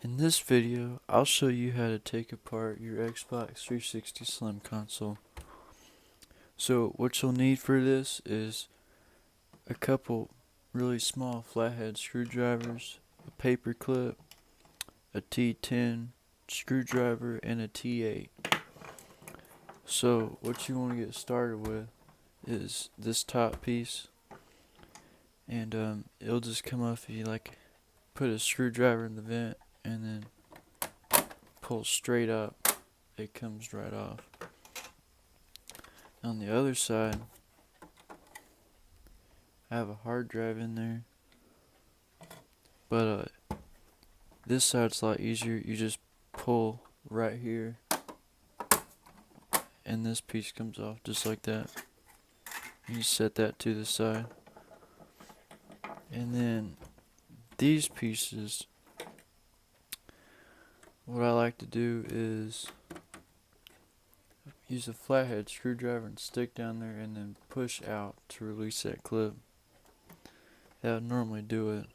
In this video, I'll show you how to take apart your Xbox 360 Slim console. So what you'll need for this is a couple really small flathead screwdrivers, a paper clip, a T10 screwdriver, and a T8. So what you want to get started with is this top piece, and it'll just come off if you put a screwdriver in the vent and then pull straight up, it comes right off. On the other side, I have a hard drive in there, but this side's a lot easier. You just pull right here and this piece comes off just like that. You set that to the side, and then these pieces, what I like to do is use a flathead screwdriver and stick down there and then push out to release that clip. That would normally do it.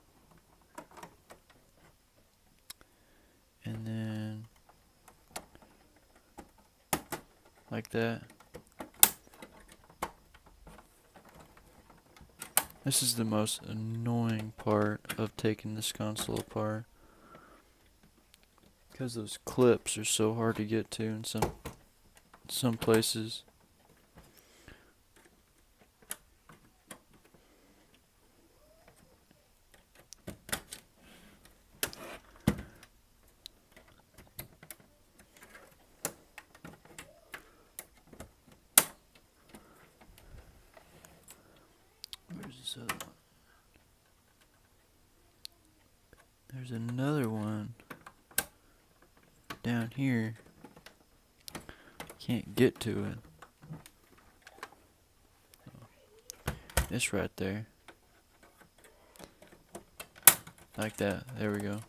And then like that. This is the most annoying part of taking this console apart, because those clips are so hard to get to in some places. Where's this other one? There's another one down here. Can't get to it. It's right there. Like that. There we go.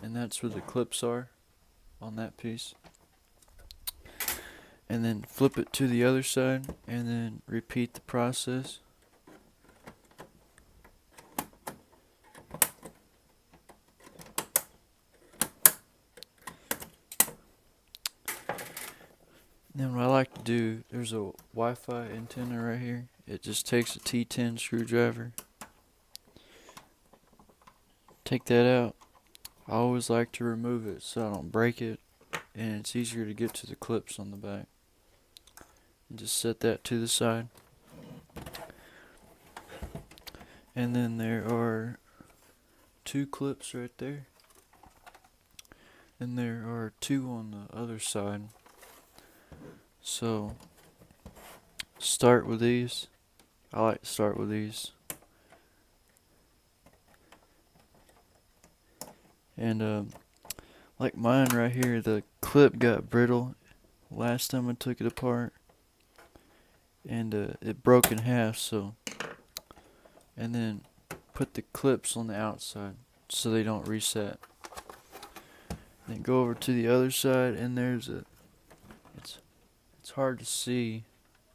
And that's where the clips are on that piece. And then flip it to the other side and then repeat the process. Then what I like to do, there's a Wi-Fi antenna right here. It just takes a T10 screwdriver. Take that out. I always like to remove it so I don't break it, and it's easier to get to the clips on the back. And just set that to the side. And then there are two clips right there. And there are two on the other side. So start with these. I like to start with these. And like mine right here, the clip got brittle last time I took it apart, and it broke in half. So, and then put the clips on the outside so they don't reset. Then go over to the other side, and there's it's hard to see,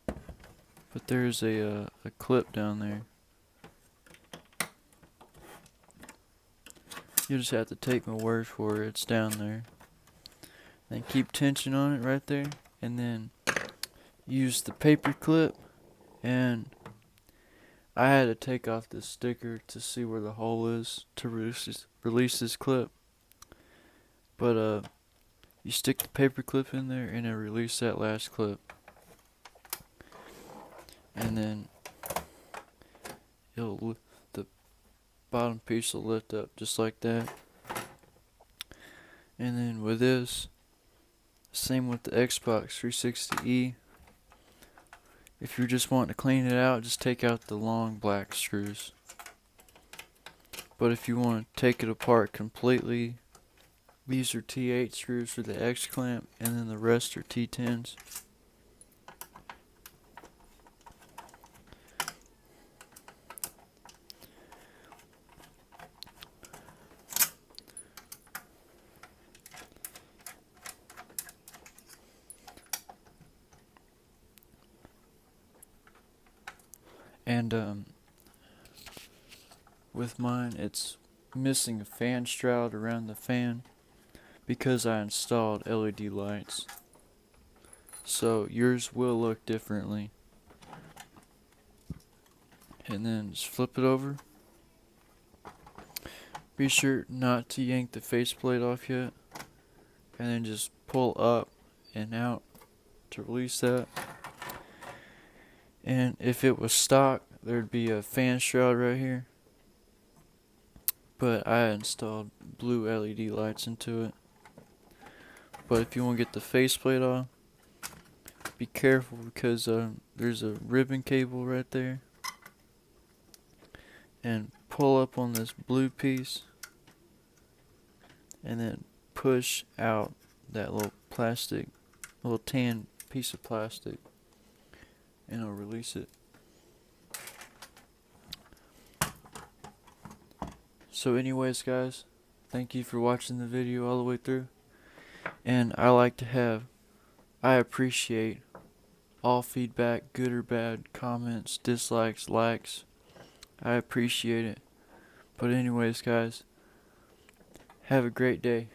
but there's a clip down there. You just have to take my word for it, it's down there. Then keep tension on it right there, and then use the paper clip, and I had to take off this sticker to see where the hole is to release this clip. But you stick the paper clip in there and it'll release that last clip. And then the bottom piece will lift up just like that. And then with this, same with the Xbox 360E. If you're just wanting to clean it out, just take out the long black screws. But if you want to take it apart completely, these are T8 screws for the X clamp, and then the rest are T10s. And with mine, it's missing a fan shroud around the fan. because I installed LED lights. So yours will look differently. And then just flip it over. Be sure not to yank the faceplate off yet. And then just pull up and out to release that. And if it was stock, there'd be a fan shroud right here. But I installed blue LED lights into it. But if you want to get the faceplate off, be careful because there's a ribbon cable right there. And pull up on this blue piece. And then push out that little tan piece of plastic. And it'll release it. So anyways guys, thank you for watching the video all the way through. And I appreciate all feedback, good or bad, comments, dislikes, likes. I appreciate it. But anyways guys, have a great day.